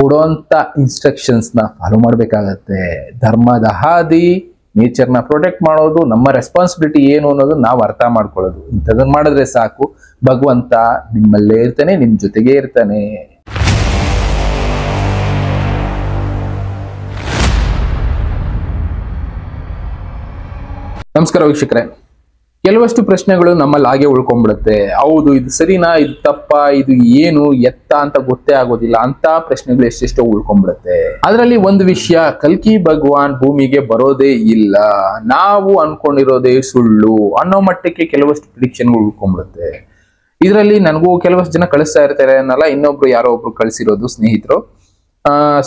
ಕೊಡುವಂತ ಇನ್ಸ್ಟ್ರಕ್ಷನ್ಸ್ ನ ಫಾಲೋ ಮಾಡ್ಬೇಕಾಗತ್ತೆ. ಧರ್ಮದ ಹಾದಿ, ನೇಚರ್ನ ಪ್ರೊಟೆಕ್ಟ್ ಮಾಡೋದು, ನಮ್ಮ ರೆಸ್ಪಾನ್ಸಿಬಿಲಿಟಿ ಏನು ಅನ್ನೋದು ನಾವು ಅರ್ಥ ಮಾಡ್ಕೊಳ್ಳೋದು. ಇಂಥದನ್ನ ಮಾಡಿದ್ರೆ ಸಾಕು, ಭಗವಂತ ನಿಮ್ಮಲ್ಲೇ ಇರ್ತಾನೆ, ನಿಮ್ ಜೊತೆಗೆ ಇರ್ತಾನೆ. ನಮಸ್ಕಾರ ವೀಕ್ಷಕರೇ. ಕೆಲವಷ್ಟು ಪ್ರಶ್ನೆಗಳು ನಮ್ಮಲ್ಲಿ ಹಾಗೆ ಉಳ್ಕೊಂಡ್ಬಿಡುತ್ತೆ. ಹೌದು, ಇದು ಸರಿನಾ, ಇದು ತಪ್ಪ, ಇದು ಏನು ಎತ್ತ ಅಂತ ಗೊತ್ತೇ ಆಗೋದಿಲ್ಲ ಅಂತ ಪ್ರಶ್ನೆಗಳು ಎಷ್ಟೆಷ್ಟೋ ಉಳ್ಕೊಂಡ್ಬಿಡುತ್ತೆ. ಅದರಲ್ಲಿ ಒಂದು ವಿಷಯ, ಕಲ್ಕಿ ಭಗವಾನ್ ಭೂಮಿಗೆ ಬರೋದೇ ಇಲ್ಲ, ನಾವು ಅನ್ಕೊಂಡಿರೋದೇ ಸುಳ್ಳು ಅನ್ನೋ ಮಟ್ಟಕ್ಕೆ ಕೆಲವಷ್ಟು ಪ್ರಿಡಿಕ್ಷನ್ಗಳು ಉಳ್ಕೊಂಡ್ಬಿಡುತ್ತೆ. ಇದರಲ್ಲಿ ನನಗೂ ಕೆಲವಷ್ಟು ಜನ ಕಳಿಸ್ತಾ ಇರ್ತಾರೆ ಅನ್ನಲ್ಲ, ಇನ್ನೊಬ್ರು ಯಾರೋ ಒಬ್ರು ಕಳಿಸಿರೋದು ಸ್ನೇಹಿತರು,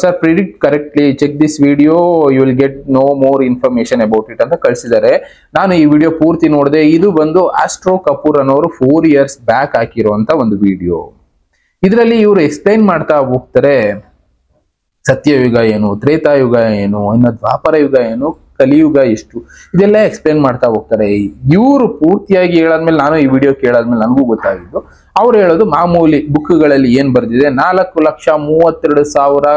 sir predict correctly, check this video, you will get know more information about it ಅಂತ ಕಳಿಸಿದ್ದಾರೆ. ನಾನು ಈ ವಿಡಿಯೋ ಪೂರ್ತಿ ನೋಡಿದೆ. ಇದು ಬಂದು ಆಸ್ಟ್ರೋ ಕಪೂರ್ ಅನ್ನೋರು 4 years ಬ್ಯಾಕ್ ಹಾಕಿರುವಂತ ಒಂದು ವಿಡಿಯೋ. ಇದರಲ್ಲಿ ಇವರು ಎಕ್ಸ್ಪ್ಲೈನ್ ಮಾಡ್ತಾ ಹೋಗ್ತಾರೆ, ಸತ್ಯಯುಗ ಏನು, ತ್ರೇತಾಯುಗ ಏನು, ಇನ್ನು ದ್ವಾಪರ ಯುಗ ಏನು, ಕಲಿಯುಗ ಎಷ್ಟು, ಇದೆಲ್ಲ ಎಕ್ಸ್ಪ್ಲೈನ್ ಮಾಡ್ತಾ ಹೋಗ್ತಾರೆ. ಇವರು ಪೂರ್ತಿಯಾಗಿ ಹೇಳಾದ್ಮೇಲೆ, ನಾನು ಈ ವಿಡಿಯೋ ಕೇಳಾದ್ಮೇಲೆ ನನಗೂ ಗೊತ್ತಾಗಿದ್ದು, ಅವ್ರು ಹೇಳೋದು ಮಾಮೂಲಿ ಬುಕ್ಗಳಲ್ಲಿ ಏನ್ ಬರ್ದಿದೆ, 4,32,000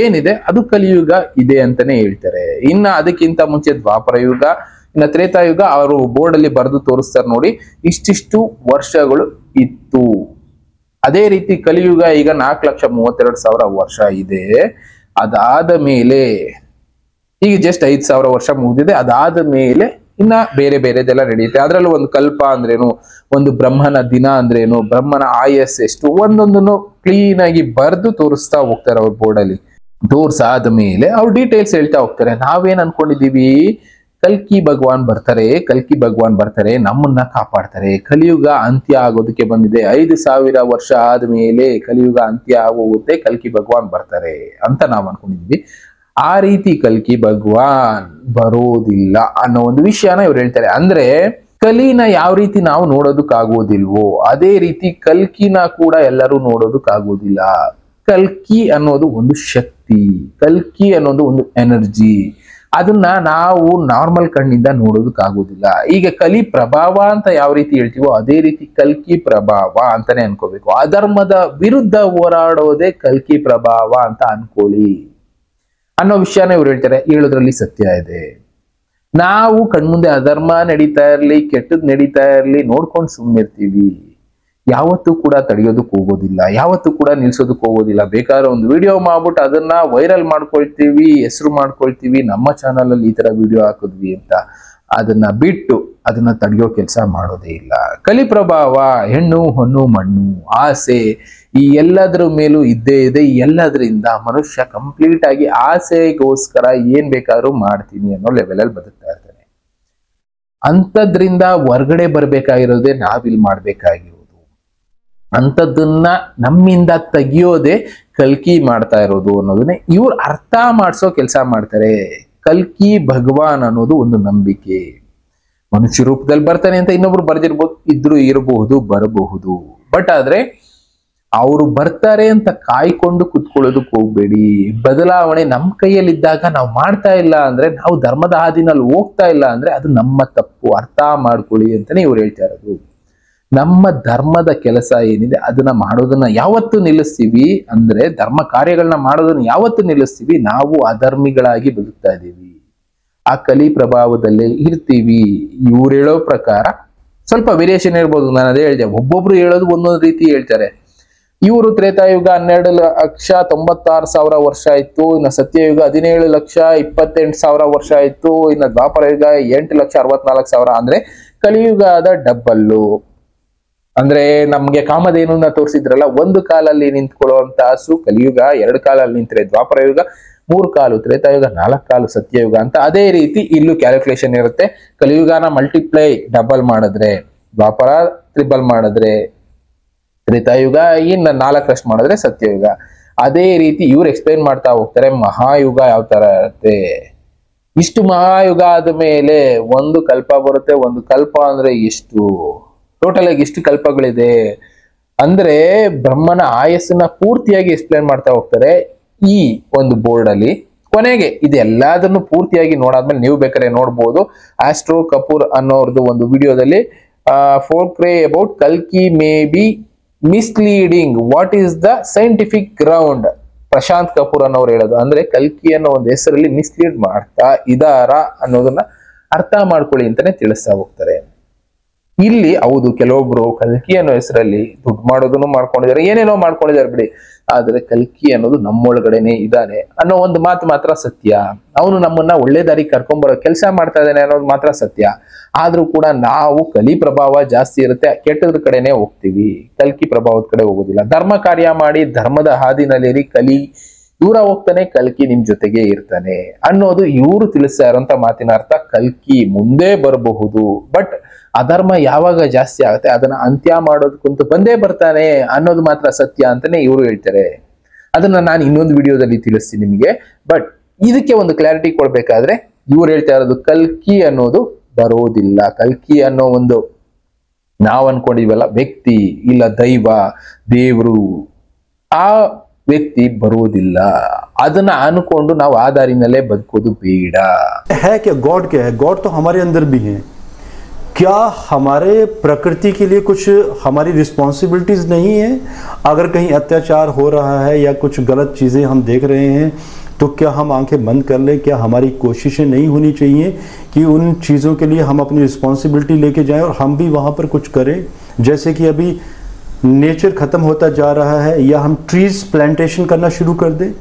ಏನಿದೆ ಅದು ಕಲಿಯುಗ ಇದೆ ಅಂತಾನೆ ಹೇಳ್ತಾರೆ. ಇನ್ನ ಅದಕ್ಕಿಂತ ಮುಂಚೆ ದ್ವಾಪರ ಯುಗ, ಇನ್ನ ತ್ರೇತಾಯುಗ ಅವರು ಬೋರ್ಡ್ ಅಲ್ಲಿ ಬರೆದು ತೋರಿಸ್ತಾರೆ ನೋಡಿ, ಇಷ್ಟಿಷ್ಟು ವರ್ಷಗಳು ಇತ್ತು. ಅದೇ ರೀತಿ ಕಲಿಯುಗ ಈಗ 4,32,000 ವರ್ಷ ಇದೆ. ಅದಾದ ಮೇಲೆ ಈಗ ಜಸ್ಟ್ 5,000 ವರ್ಷ ಮುಗಿದಿದೆ. ಅದಾದ ಮೇಲೆ ಇನ್ನ ಬೇರೆ ಬೇರೆದೆಲ್ಲ ನಡೆಯುತ್ತೆ. ಅದರಲ್ಲೂ ಒಂದು ಕಲ್ಪ ಅಂದ್ರೇನು, ಒಂದು ಬ್ರಹ್ಮನ ದಿನ ಅಂದ್ರೇನು, ಬ್ರಹ್ಮನ ಆಯಸ್ ಎಷ್ಟು, ಒಂದೊಂದನ್ನು ಕ್ಲೀನ್ ಆಗಿ ಬರೆದು ತೋರಿಸ್ತಾ ಹೋಗ್ತಾರೆ ಅವ್ರ ಬೋರ್ಡ್ ಅಲ್ಲಿ. ತೋರ್ಸಾದ ಮೇಲೆ ಅವ್ರು ಡೀಟೇಲ್ಸ್ ಹೇಳ್ತಾ ಹೋಗ್ತಾರೆ. ನಾವೇನ್ ಅನ್ಕೊಂಡಿದೀವಿ, ಕಲ್ಕಿ ಭಗವಾನ್ ಬರ್ತಾರೆ, ನಮ್ಮನ್ನ ಕಾಪಾಡ್ತಾರೆ, ಕಲಿಯುಗ ಅಂತ್ಯ ಆಗೋದಕ್ಕೆ ಬಂದಿದೆ, 5,000 ವರ್ಷ ಆದ್ಮೇಲೆ ಕಲಿಯುಗ ಅಂತ್ಯ ಆಗೋಗುತ್ತೆ, ಕಲ್ಕಿ ಭಗವಾನ್ ಬರ್ತಾರೆ ಅಂತ ನಾವ್ ಅನ್ಕೊಂಡಿದ್ವಿ. ಆ ರೀತಿ ಕಲ್ಕಿ ಭಗವಾನ್ ಬರೋದಿಲ್ಲ ಅನ್ನೋ ಒಂದು ವಿಷಯನ ಇವ್ರು ಹೇಳ್ತಾರೆ. ಅಂದ್ರೆ ಕಲಿನ ಯಾವ ರೀತಿ ನಾವು ನೋಡೋದಕ್ಕಾಗೋದಿಲ್ವೋ ಅದೇ ರೀತಿ ಕಲ್ಕಿನ ಕೂಡ ಎಲ್ಲರೂ ನೋಡೋದಕ್ಕಾಗೋದಿಲ್ಲ. ಕಲ್ಕಿ ಅನ್ನೋದು ಒಂದು ಶಕ್ತಿ, ಕಲ್ಕಿ ಅನ್ನೋದು ಒಂದು ಎನರ್ಜಿ, ಅದನ್ನ ನಾವು ನಾರ್ಮಲ್ ಕಣ್ಣಿಂದ ನೋಡೋದಕ್ಕಾಗೋದಿಲ್ಲ. ಈಗ ಕಲಿ ಪ್ರಭಾವ ಅಂತ ಯಾವ ರೀತಿ ಹೇಳ್ತೀವೋ ಅದೇ ರೀತಿ ಕಲ್ಕಿ ಪ್ರಭಾವ ಅಂತಾನೆ ಅನ್ಕೋಬೇಕು. ಅಧರ್ಮದ ವಿರುದ್ಧ ಹೋರಾಡೋದೇ ಕಲ್ಕಿ ಪ್ರಭಾವ ಅಂತ ಅನ್ಕೊಳ್ಳಿ ಅನ್ನೋ ವಿಷಯನ ಇವ್ರು ಹೇಳ್ತಾರೆ. ಹೇಳೋದ್ರಲ್ಲಿ ಸತ್ಯ ಇದೆ. ನಾವು ಕಣ್ಮುಂದೆ ಅಧರ್ಮ ನಡೀತಾ ಇರ್ಲಿ, ಕೆಟ್ಟದ್ ನಡೀತಾ ಇರ್ಲಿ ನೋಡ್ಕೊಂಡು ಸುಮ್ಮನೆ ಇರ್ತೀವಿ, ಯಾವತ್ತೂ ಕೂಡ ತಡೆಯೋದಕ್ಕೆ ಹೋಗೋದಿಲ್ಲ, ಯಾವತ್ತೂ ಕೂಡ ನಿಲ್ಸೋದಕ್ಕೆ ಹೋಗೋದಿಲ್ಲ. ಬೇಕಾದ್ರೆ ಒಂದು ವಿಡಿಯೋ ಮಾಡ್ಬಿಟ್ಟು ಅದನ್ನ ವೈರಲ್ ಮಾಡ್ಕೊಳ್ತೀವಿ, ಹೆಸರು ಮಾಡ್ಕೊಳ್ತೀವಿ, ನಮ್ಮ ಚಾನಲ್ ಅಲ್ಲಿ ಈ ತರ ವಿಡಿಯೋ ಹಾಕಿದ್ವಿ ಅಂತ. ಅದನ್ನ ಬಿಟ್ಟು ಅದನ್ನ ತಡೆಯೋ ಕೆಲಸ ಮಾಡೋದೇ ಇಲ್ಲ. ಕಲಿ ಪ್ರಭಾವ, ಹೆಣ್ಣು ಹೊನ್ನು ಮಣ್ಣು ಆಸೆ, ಈ ಎಲ್ಲದ್ರ ಮೇಲೂ ಇದ್ದೇ ಇದೆ. ಎಲ್ಲದ್ರಿಂದ ಮನುಷ್ಯ ಕಂಪ್ಲೀಟ್ ಆಗಿ ಆಸೆಗೋಸ್ಕರ ಏನ್ ಬೇಕಾದ್ರೂ ಮಾಡ್ತೀನಿ ಅನ್ನೋ ಲೆವೆಲ್ ಅಲ್ಲಿ ಬದುಕ್ತಾ ಇರ್ತಾನೆ. ಅಂಥದ್ರಿಂದ ಹೊರ್ಗಡೆ ಬರ್ಬೇಕಾಗಿರೋದೇ ನಾವಿಲ್ಲಿ ಮಾಡ್ಬೇಕಾಗಿರೋದು. ಅಂಥದ್ದನ್ನ ನಮ್ಮಿಂದ ತೆಗಿಯೋದೇ ಕಲ್ಕಿ ಮಾಡ್ತಾ ಇರೋದು ಅನ್ನೋದನ್ನೇ ಇವ್ರು ಅರ್ಥ ಮಾಡಿಸೋ ಕೆಲಸ ಮಾಡ್ತಾರೆ. ಕಲ್ಕಿ ಭಗವಾನ್ ಅನ್ನೋದು ಒಂದು ನಂಬಿಕೆ. ಮನುಷ್ಯ ರೂಪದಲ್ಲಿ ಬರ್ತಾನೆ ಅಂತ ಇನ್ನೊಬ್ರು ಬರ್ದಿರ್ಬೋದು, ಇದ್ರು ಇರಬಹುದು, ಬರಬಹುದು. ಬಟ್ ಆದ್ರೆ ಅವರು ಬರ್ತಾರೆ ಅಂತ ಕಾಯ್ಕೊಂಡು ಕುತ್ಕೊಳ್ಳೋದಕ್ಕೆ ಹೋಗ್ಬೇಡಿ. ಬದಲಾವಣೆ ನಮ್ಮ ಕೈಯಲ್ಲಿದ್ದಾಗ ನಾವು ಮಾಡ್ತಾ ಇಲ್ಲ ಅಂದ್ರೆ, ನಾವು ಧರ್ಮದ ಹಾದಿನಲ್ಲಿ ಹೋಗ್ತಾ ಇಲ್ಲ ಅಂದ್ರೆ ಅದು ನಮ್ಮ ತಪ್ಪು, ಅರ್ಥ ಮಾಡ್ಕೊಳ್ಳಿ ಅಂತಾನೆ ಇವ್ರು ಹೇಳ್ತಾ ಇರೋದು. ನಮ್ಮ ಧರ್ಮದ ಕೆಲಸ ಏನಿದೆ ಅದನ್ನ ಮಾಡೋದನ್ನ ಯಾವತ್ತು ನಿಲ್ಲಿಸ್ತೀವಿ ಅಂದ್ರೆ, ಧರ್ಮ ಕಾರ್ಯಗಳನ್ನ ಮಾಡೋದನ್ನ ಯಾವತ್ತು ನಿಲ್ಲಿಸ್ತೀವಿ, ನಾವು ಅಧರ್ಮಿಗಳಾಗಿ ಬದುಕ್ತಾ ಇದೀವಿ, ಆ ಕಲಿ ಪ್ರಭಾವದಲ್ಲೇ ಇರ್ತೀವಿ. ಇವ್ರು ಹೇಳೋ ಪ್ರಕಾರ ಸ್ವಲ್ಪ ವೇರಿಯೇಷನ್ ಇರ್ಬೋದು, ನಾನು ಅದೇ ಹೇಳಿದೆ, ಒಬ್ಬೊಬ್ರು ಹೇಳೋದು ಒಂದೊಂದು ರೀತಿ ಹೇಳ್ತಾರೆ. ಇವರು ತ್ರೇತಾಯುಗ 12,96,000 ವರ್ಷ ಆಯ್ತು, ಇನ್ನು ಸತ್ಯಯುಗ 17,28,000 ವರ್ಷ ಆಯ್ತು, ಇನ್ನು ದ್ವಾಪರ ಯುಗ 8,64,000, ಅಂದ್ರೆ ಕಲಿಯುಗದ ಡಬ್ಬಲ್ಲು. ಅಂದ್ರೆ ನಮ್ಗೆ ಕಾಮಧೇನುನ ತೋರಿಸಿದ್ರಲ್ಲ, ಒಂದು ಕಾಲಲ್ಲಿ ನಿಂತ್ಕೊಳ್ಳುವಂತ ಹಸು ಕಲಿಯುಗ, 2 ಕಾಲಲ್ಲಿ ನಿಂತ್ರೆ ದ್ವಾಪರ ಯುಗ, 3 ಕಾಲು ತ್ರೇತಾಯುಗ, 4 ಕಾಲು ಸತ್ಯಯುಗ ಅಂತ. ಅದೇ ರೀತಿ ಇಲ್ಲೂ ಕ್ಯಾಲ್ಕುಲೇಷನ್ ಇರುತ್ತೆ. ಕಲಿಯುಗನ ಮಲ್ಟಿಪ್ಲೈ ಡಬಲ್ ಮಾಡಿದ್ರೆ ದ್ವಾಪರ, ಟ್ರಿಬಲ್ ಮಾಡಿದ್ರೆ ತ್ರೇತಾಯುಗ, ಇನ್ನು 4 ಮಾಡಿದ್ರೆ ಸತ್ಯಯುಗ. ಅದೇ ರೀತಿ ಇವ್ರು ಎಕ್ಸ್ಪ್ಲೈನ್ ಮಾಡ್ತಾ ಹೋಗ್ತಾರೆ ಮಹಾಯುಗ ಯಾವ ತರ ಇರುತ್ತೆ. ಇಷ್ಟು ಮಹಾಯುಗ ಆದ್ಮೇಲೆ ಒಂದು ಕಲ್ಪ ಬರುತ್ತೆ. ಒಂದು ಕಲ್ಪ ಅಂದ್ರೆ ಎಷ್ಟು, ಟೋಟಲ್ ಆಗಿ ಎಷ್ಟು ಕಲ್ಪಗಳಿದೆ ಅಂದ್ರೆ ಬ್ರಹ್ಮನ ಆಯಸ್ಸನ್ನ ಪೂರ್ತಿಯಾಗಿ ಎಕ್ಸ್ಪ್ಲೈನ್ ಮಾಡ್ತಾ ಹೋಗ್ತಾರೆ ಈ ಒಂದು ಬೋರ್ಡ್ ಅಲ್ಲಿ. ಕೊನೆಗೆ ಇದೆಲ್ಲದನ್ನು ಪೂರ್ತಿಯಾಗಿ ನೋಡಾದ್ಮೇಲೆ ನೀವು ಬೇಕಾದ್ರೆ ನೋಡ್ಬೋದು. ಆಸ್ಟ್ರೋ ಕಪೂರ್ ಅನ್ನೋರ್ದು ಒಂದು ವಿಡಿಯೋದಲ್ಲಿ ಫೋರ್ಕ್ರೇ ಅಬೌಟ್ ಕಲ್ಕಿ may be misleading, what is the scientific ground Prashant Kapoor ಅನ್ನೋರು ಹೇಳೋದು. ಅಂದ್ರೆ ಕಲ್ಕಿ ಅನ್ನೋ ಒಂದು ಹೆಸರಲ್ಲಿ ಮಿಸ್ಲೀಡ್ ಮಾಡ್ತಾ ಇದಾರ ಅನ್ನೋದನ್ನ ಅರ್ಥ ಮಾಡ್ಕೊಳ್ಳಿ ಅಂತಾನೆ ತಿಳಿಸ್ತಾ ಹೋಗ್ತಾರೆ. ಇಲ್ಲಿ ಹೌದು ಕೆಲವೊಬ್ರು ಕಲ್ಕಿ ಅನ್ನೋ ಹೆಸರಲ್ಲಿ ದುಡ್ಡು ಮಾಡೋದನ್ನು ಮಾಡ್ಕೊಂಡಿದ್ದಾರೆ, ಏನೇನೋ ಮಾಡ್ಕೊಂಡಿದ್ದಾರೆ ಬಿಡಿ. ಆದ್ರೆ ಕಲ್ಕಿ ಅನ್ನೋದು ನಮ್ಮೊಳಗಡೆನೆ ಇದ್ದಾನೆ ಅನ್ನೋ ಒಂದು ಮಾತು ಮಾತ್ರ ಸತ್ಯ. ಅವನು ನಮ್ಮನ್ನ ಒಳ್ಳೆ ದಾರಿ ಕರ್ಕೊಂಡ್ಬರೋ ಕೆಲಸ ಮಾಡ್ತಾ ಇದ್ದಾನೆ ಅನ್ನೋದು ಮಾತ್ರ ಸತ್ಯ. ಆದ್ರೂ ಕೂಡ ನಾವು ಕಲಿ ಪ್ರಭಾವ ಜಾಸ್ತಿ ಇರುತ್ತೆ, ಕೆಟ್ಟದ್ರ ಕಡೆನೆ ಹೋಗ್ತೀವಿ, ಕಲ್ಕಿ ಪ್ರಭಾವದ ಕಡೆ ಹೋಗೋದಿಲ್ಲ. ಧರ್ಮ ಕಾರ್ಯ ಮಾಡಿ ಧರ್ಮದ ಹಾದಿನಲ್ಲಿ ಕಲಿ ದೂರ ಹೋಗ್ತಾನೆ, ಕಲ್ಕಿ ನಿಮ್ ಜೊತೆಗೆ ಇರ್ತಾನೆ ಅನ್ನೋದು ಇವರು ತಿಳಿಸ್ತಾ ಇರೋಂತ ಮಾತಿನ ಅರ್ಥ. ಕಲ್ಕಿ ಮುಂದೆ ಬರಬಹುದು, ಬಟ್ ಅಧರ್ಮ ಯಾವಾಗ ಜಾಸ್ತಿ ಆಗುತ್ತೆ ಅದನ್ನ ಅಂತ್ಯ ಮಾಡೋದಕ್ಕಂತೂ ಬಂದೇ ಬರ್ತಾನೆ ಅನ್ನೋದು ಮಾತ್ರ ಸತ್ಯ ಅಂತಾನೆ ಇವರು ಹೇಳ್ತಾರೆ. ಅದನ್ನ ನಾನು ಇನ್ನೊಂದು ವಿಡಿಯೋದಲ್ಲಿ ತಿಳಿಸ್ತೀನಿ ನಿಮಗೆ. ಬಟ್ ಇದಕ್ಕೆ ಒಂದು ಕ್ಲಾರಿಟಿ ಕೊಡ್ಬೇಕಾದ್ರೆ ಇವ್ರು ಹೇಳ್ತಾ ಇರೋದು ಕಲ್ಕಿ ಅನ್ನೋದು ಬರೋದಿಲ್ಲ. ಕಲ್ಕಿ ಅನ್ನೋ ಒಂದು ನಾವ್ ಅನ್ಕೊಂಡಿವಲ್ಲ ವ್ಯಕ್ತಿ ಇಲ್ಲ ದೈವ ದೇವರು, ಆ ವ್ಯಕ್ತಿ ಬರೋದಿಲ್ಲ. ಅದನ್ನ ಅನ್ಕೊಂಡು ನಾವು ಆ ದಾರಿನಲ್ಲೇ ಬದುಕೋದು ಬೇಡ. गॉड क्या है? गॉड तो हमारे अंदर भी है. क्या हमारे प्रकृति के लिए कुछ हमारी रिस्पॉन्सिबिलिटीज नहीं है? अगर कहीं अत्याचार हो रहा है या कुछ गलत चीजें हम देख रहे हैं तो क्या हम आंखें बंद कर लें? क्या हमारी कोशिशें नहीं होनी चाहिए कि उन चीज़ों के लिए हम अपनी रिस्पॉन्सिबिलिटी लेके जाएं और हम भी वहाँ पर कुछ करें? जैसे कि अभी नेचर ख़त्म होता जा रहा है या हम ट्रीज प्लांटेशन करना शुरू कर दें,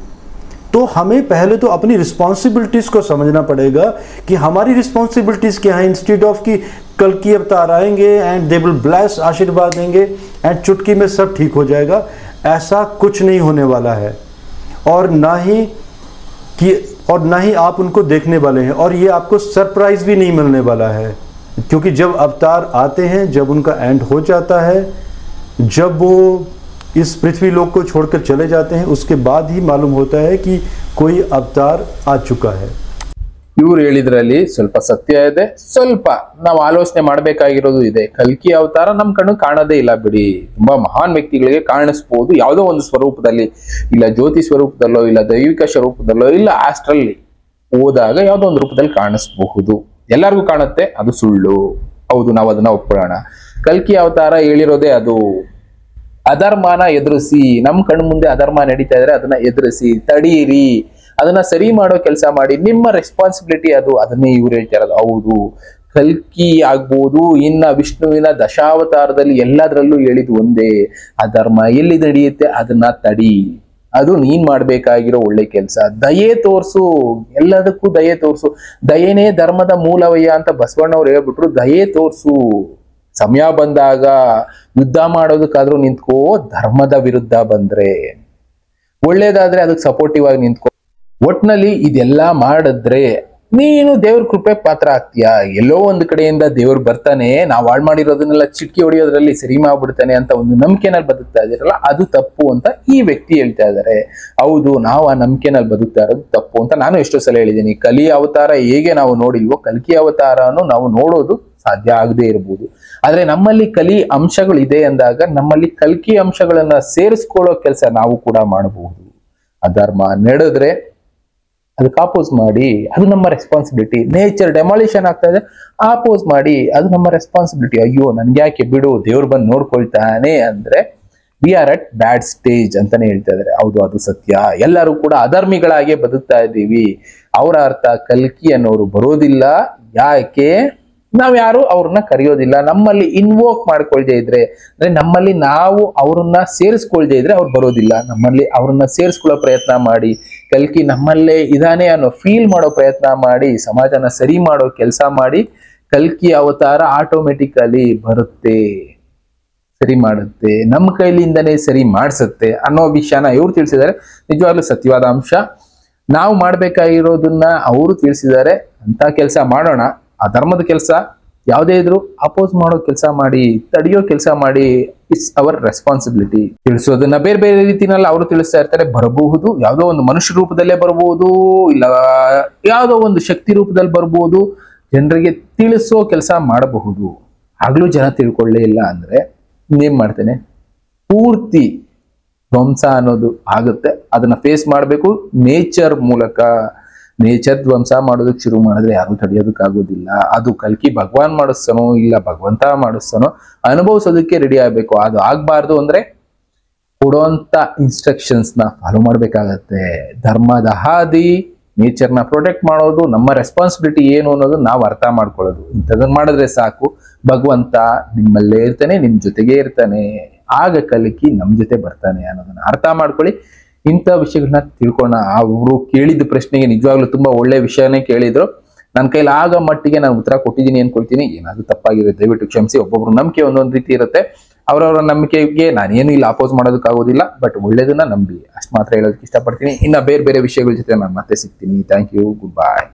तो हमें पहले तो अपनी रिस्पॉन्सिबिलिटीज़ को समझना पड़ेगा कि हमारी रिस्पॉन्सिबिलिटीज़ क्या है. इंस्टेड ऑफ कि कल की अवतार आएंगे एंड दे विल ब्लेस, आशीर्वाद देंगे एंड चुटकी में सब ठीक हो जाएगा, ऐसा कुछ नहीं होने वाला है. और ना ही आप उनको देखने वाले हैं, और ये आपको सरप्राइज भी नहीं मिलने वाला है. क्योंकि जब अवतार आते हैं, जब उनका एंड हो जाता है, जब वो इस पृथ्वी लोक को छोड़कर चले जाते हैं, उसके बाद ही मालूम होता है कि कोई अवतार आ चुका है. ಇವ್ರು ಹೇಳಿದ್ರಲ್ಲಿ ಸ್ವಲ್ಪ ಸತ್ಯ ಇದೆ, ಸ್ವಲ್ಪ ನಾವು ಆಲೋಚನೆ ಮಾಡ್ಬೇಕಾಗಿರೋದು ಇದೆ. ಕಲ್ಕಿ ಅವತಾರ ನಮ್ ಕಣ್ಣು ಕಾಣೋದೇ ಇಲ್ಲ ಬಿಡಿ. ತುಂಬಾ ಮಹಾನ್ ವ್ಯಕ್ತಿಗಳಿಗೆ ಕಾಣಿಸ್ಬೋದು ಯಾವುದೋ ಒಂದು ಸ್ವರೂಪದಲ್ಲಿ, ಇಲ್ಲ ಜ್ಯೋತಿ ಸ್ವರೂಪದಲ್ಲೋ, ಇಲ್ಲ ದೈವಿಕ ಸ್ವರೂಪದಲ್ಲೋ, ಇಲ್ಲ ಆಸ್ಟ್ರಲ್ಲಿ ಹೋದಾಗ ಯಾವುದೋ ಒಂದು ರೂಪದಲ್ಲಿ ಕಾಣಿಸ್ಬಹುದು. ಎಲ್ಲರಿಗೂ ಕಾಣುತ್ತೆ, ಅದು ಸುಳ್ಳು. ಹೌದು, ನಾವು ಅದನ್ನ ಒಪ್ಕೊಳ್ಳೋಣ. ಕಲ್ಕಿ ಅವತಾರ ಹೇಳಿರೋದೇ ಅದು. ಅಧರ್ಮನ ಎದುರಿಸಿ, ನಮ್ ಕಣ್ಣು ಮುಂದೆ ಅಧರ್ಮ ನಡೀತಾ ಇದ್ರೆ ಅದನ್ನ ಎದುರಿಸಿ ತಡೀರಿ, ಅದನ್ನ ಸರಿ ಮಾಡೋ ಕೆಲಸ ಮಾಡಿ, ನಿಮ್ಮ ರೆಸ್ಪಾನ್ಸಿಬಿಲಿಟಿ ಅದು. ಅದನ್ನೇ ಇವ್ರು ಹೇಳ್ತಾ ಇರೋದು. ಹೌದು, ಕಲ್ಕಿ ಆಗ್ಬೋದು, ಇನ್ನ ವಿಷ್ಣುವಿನ ದಶಾವತಾರದಲ್ಲಿ ಎಲ್ಲದರಲ್ಲೂ ಹೇಳಿದ್ ಒಂದೇ, ಅಧರ್ಮ ಎಲ್ಲಿ ನಡೆಯುತ್ತೆ ಅದನ್ನ ತಡಿ, ಅದು ನೀನ್ ಮಾಡ್ಬೇಕಾಗಿರೋ ಒಳ್ಳೆ ಕೆಲಸ. ದಯೆ ತೋರ್ಸು, ಎಲ್ಲದಕ್ಕೂ ದಯೆ ತೋರ್ಸು. ದಯೆನೇ ಧರ್ಮದ ಮೂಲವಯ್ಯ ಅಂತ ಬಸವಣ್ಣವ್ರು ಹೇಳ್ಬಿಟ್ರು. ದಯೆ ತೋರ್ಸು, ಸಮಯ ಬಂದಾಗ ಯುದ್ಧ ಮಾಡೋದಕ್ಕಾದ್ರೂ ನಿಂತ್ಕೋ, ಧರ್ಮದ ವಿರುದ್ಧ ಬಂದ್ರೆ ಒಳ್ಳೇದಾದ್ರೆ ಅದಕ್ಕೆ ಸಪೋರ್ಟಿವ್ ಆಗಿ ನಿಂತ್ಕೋ. ಒಟ್ನಲ್ಲಿ ಇದೆಲ್ಲ ಮಾಡಿದ್ರೆ ನೀನು ದೇವ್ರ ಕೃಪೆ ಪಾತ್ರ ಆಗ್ತೀಯಾ. ಎಲ್ಲೋ ಒಂದು ಕಡೆಯಿಂದ ದೇವ್ರು ಬರ್ತಾನೆ, ನಾವು ಹಾಳು ಮಾಡಿರೋದನ್ನೆಲ್ಲ ಚಿಟ್ಕಿ ಹೊಡಿಯೋದ್ರಲ್ಲಿ ಸರಿ ಮಾಡ್ಬಿಡ್ತಾನೆ ಅಂತ ಒಂದು ನಂಬಿಕೆನಲ್ಲಿ ಬದುಕ್ತಾ ಇದೀರಲ್ಲ, ಅದು ತಪ್ಪು ಅಂತ ಈ ವ್ಯಕ್ತಿ ಹೇಳ್ತಾ ಇದ್ದಾರೆ. ಹೌದು, ನಾವು ಆ ನಂಬಿಕೆನಲ್ಲಿ ಬದುಕ್ತಾ ಇರೋದು ತಪ್ಪು ಅಂತ ನಾನು ಎಷ್ಟೋ ಸಲ ಹೇಳಿದ್ದೀನಿ. ಕಲಿ ಅವತಾರ ಹೇಗೆ ನಾವು ನೋಡಿಲ್ವೋ, ಕಲ್ಕಿ ಅವತಾರನು ನಾವು ನೋಡೋದು ಸಾಧ್ಯ ಆಗದೆ ಇರಬಹುದು. ಆದ್ರೆ ನಮ್ಮಲ್ಲಿ ಕಲಿ ಅಂಶಗಳು ಇದೆ ಅಂದಾಗ ನಮ್ಮಲ್ಲಿ ಕಲ್ಕಿ ಅಂಶಗಳನ್ನ ಸೇರಿಸ್ಕೊಳ್ಳೋ ಕೆಲಸ ನಾವು ಕೂಡ ಮಾಡಬಹುದು. ಅಧರ್ಮ ನಡೆದ್ರೆ ಅದಕ್ಕೆ ಆಪೋಸ್ ಮಾಡಿ, ಅದು ನಮ್ಮ ರೆಸ್ಪಾನ್ಸಿಬಿಲಿಟಿ. ನೇಚರ್ ಡೆಮಾಲಿಷನ್ ಆಗ್ತಾ ಇದೆ, ಆಪೋಸ್ ಮಾಡಿ, ಅದು ನಮ್ಮ ರೆಸ್ಪಾನ್ಸಿಬಿಲಿಟಿ. ಅಯ್ಯೋ ನನ್ಗೆ ಯಾಕೆ ಬಿಡು, ದೇವ್ರು ಬಂದು ನೋಡ್ಕೊಳ್ತಾನೆ ಅಂದ್ರೆ we are at bad stage ಅಂತಾನೆ ಹೇಳ್ತಾ ಇದಾರೆ. ಹೌದು, ಅದು ಸತ್ಯ. ಎಲ್ಲರೂ ಕೂಡ ಅಧರ್ಮಿಗಳಾಗಿ ಬದುಕ್ತಾ ಇದ್ದೀವಿ. ಅವರ ಅರ್ಥ ಕಲ್ಕಿ ಅನ್ನೋರು ಬರೋದಿಲ್ಲ. ಯಾಕೆ? ನಾವ್ ಯಾರು ಅವ್ರನ್ನ ಕರೆಯೋದಿಲ್ಲ. ನಮ್ಮಲ್ಲಿ ಇನ್ವೋಕ್ ಮಾಡ್ಕೊಳ್ದೇ ಇದ್ರೆ, ಅಂದ್ರೆ ನಮ್ಮಲ್ಲಿ ನಾವು ಅವ್ರನ್ನ ಸೇರಿಸ್ಕೊಳ್ದೇ ಇದ್ರೆ ಅವ್ರು ಬರೋದಿಲ್ಲ. ನಮ್ಮಲ್ಲಿ ಅವ್ರನ್ನ ಸೇರಿಸ್ಕೊಳ್ಳೋ ಪ್ರಯತ್ನ ಮಾಡಿ, ಕಲ್ಕಿ ನಮ್ಮಲ್ಲೇ ಇದಾನೆ ಅನ್ನೋ ಫೀಲ್ ಮಾಡೋ ಪ್ರಯತ್ನ ಮಾಡಿ, ಸಮಾಜನ ಸರಿ ಮಾಡೋ ಕೆಲಸ ಮಾಡಿ, ಕಲ್ಕಿ ಅವತಾರ ಆಟೋಮೆಟಿಕಲಿ ಬರುತ್ತೆ, ಸರಿ ಮಾಡುತ್ತೆ, ನಮ್ಮ ಕೈಲಿಂದನೇ ಸರಿ ಮಾಡಿಸುತ್ತೆ ಅನ್ನೋ ವಿಷಯನ ಇವ್ರು ತಿಳಿಸಿದ್ದಾರೆ. ನಿಜವಾಗ್ಲೂ ಸತ್ಯವಾದ ಅಂಶ. ನಾವು ಮಾಡ್ಬೇಕಾಗಿರೋದನ್ನ ಅವರು ತಿಳಿಸಿದ್ದಾರೆ. ಅಂತ ಕೆಲಸ ಮಾಡೋಣ. ಆ ಧರ್ಮದ ಕೆಲಸ ಯಾವುದೇ ಇದ್ರು ಅಪೋಸ್ ಮಾಡೋ ಕೆಲಸ ಮಾಡಿ, ತಡೆಯೋ ಕೆಲಸ ಮಾಡಿ. It's our responsibility. ತಿಳಿಸೋದನ್ನ ಬೇರೆ ಬೇರೆ ರೀತಿನಲ್ಲಿ ಅವರು ತಿಳಿಸ್ತಾ ಇರ್ತಾರೆ. ಬರಬಹುದು, ಯಾವುದೋ ಒಂದು ಮನುಷ್ಯ ರೂಪದಲ್ಲೇ ಬರಬಹುದು, ಇಲ್ಲ ಯಾವುದೋ ಒಂದು ಶಕ್ತಿ ರೂಪದಲ್ಲಿ ಬರಬಹುದು. ಜನರಿಗೆ ತಿಳಿಸೋ ಕೆಲಸ ಮಾಡಬಹುದು. ಆಗ್ಲೂ ಜನ ತಿಳ್ಕೊಳ್ಳೇ ಇಲ್ಲ ಅಂದ್ರೆ ಇನ್ನೇನ್ ಮಾಡ್ತೇನೆ? ಪೂರ್ತಿ ಧ್ವಂಸ ಅನ್ನೋದು ಆಗುತ್ತೆ. ಅದನ್ನ ಫೇಸ್ ಮಾಡಬೇಕು ನೇಚರ್ ಮೂಲಕ. ನೇಚರ್ ಧ್ವಂಸ ಮಾಡೋದಕ್ಕೆ ಶುರು ಮಾಡಿದ್ರೆ ಯಾರು ತಡೆಯೋದಕ್ಕಾಗೋದಿಲ್ಲ. ಅದು ಕಲ್ಕಿ ಭಗವಾನ್ ಮಾಡಿಸ್ತಾನೋ ಇಲ್ಲ ಭಗವಂತ ಮಾಡಿಸ್ತಾನೋ ಅನುಭವಿಸೋದಕ್ಕೆ ರೆಡಿ ಆಗ್ಬೇಕು. ಅದು ಆಗ್ಬಾರ್ದು ಅಂದ್ರೆ ಕೊಡುವಂತ ಇನ್ಸ್ಟ್ರಕ್ಷನ್ಸ್ ನ ಫಾಲೋ ಮಾಡ್ಬೇಕಾಗತ್ತೆ. ಧರ್ಮದ ಹಾದಿ, ನೇಚರ್ನ ಪ್ರೊಟೆಕ್ಟ್ ಮಾಡೋದು, ನಮ್ಮ ರೆಸ್ಪಾನ್ಸಿಬಿಲಿಟಿ ಏನು ಅನ್ನೋದು ನಾವು ಅರ್ಥ ಮಾಡ್ಕೊಳ್ಳೋದು. ಇಂಥದನ್ನ ಮಾಡಿದ್ರೆ ಸಾಕು, ಭಗವಂತ ನಿಮ್ಮಲ್ಲೇ ಇರ್ತಾನೆ, ನಿಮ್ ಜೊತೆಗೆ ಇರ್ತಾನೆ. ಆಗ ಕಲಿಕಿ ನಮ್ ಜೊತೆ ಬರ್ತಾನೆ ಅನ್ನೋದನ್ನ ಅರ್ಥ ಮಾಡ್ಕೊಳ್ಳಿ. ಇಂಥ ವಿಷಯಗಳನ್ನ ತಿಳ್ಕೊಳ್ಳೋಣ. ಅವರು ಕೇಳಿದ ಪ್ರಶ್ನೆಗೆ ನಿಜವಾಗ್ಲೂ ತುಂಬಾ ಒಳ್ಳೆ ವಿಷಯನೇ ಕೇಳಿದ್ರು. ನನ್ನ ಕೈಲಿ ಆಗ ಮಟ್ಟಿಗೆ ನಾನು ಉತ್ತರ ಕೊಟ್ಟಿದ್ದೀನಿ ಅನ್ಕೊಳ್ತೀನಿ. ಏನಾದ್ರು ತಪ್ಪಾಗಿದೆ ದಯವಿಟ್ಟು ಕ್ಷಮಿಸಿ. ಒಬ್ಬೊಬ್ರು ನಂಬಿಕೆ ಒಂದೊಂದು ರೀತಿ ಇರುತ್ತೆ. ಅವರವರ ನಂಬಿಕೆಗೆ ನಾನೇನು ಇಲ್ಲ ಅಪೋಸ್ ಮಾಡೋದಕ್ಕಾಗೋದಿಲ್ಲ. ಬಟ್ ಒಳ್ಳೇದನ್ನ ನಂಬಿ, ಅಷ್ಟು ಮಾತ್ರ ಹೇಳೋದಕ್ಕೆ ಇಷ್ಟಪಡ್ತೀನಿ. ಇನ್ನ ಬೇರೆ ಬೇರೆ ವಿಷಯಗಳ ಜೊತೆ ನಾನು ಮತ್ತೆ ಸಿಗ್ತೀನಿ. Thank you, good by.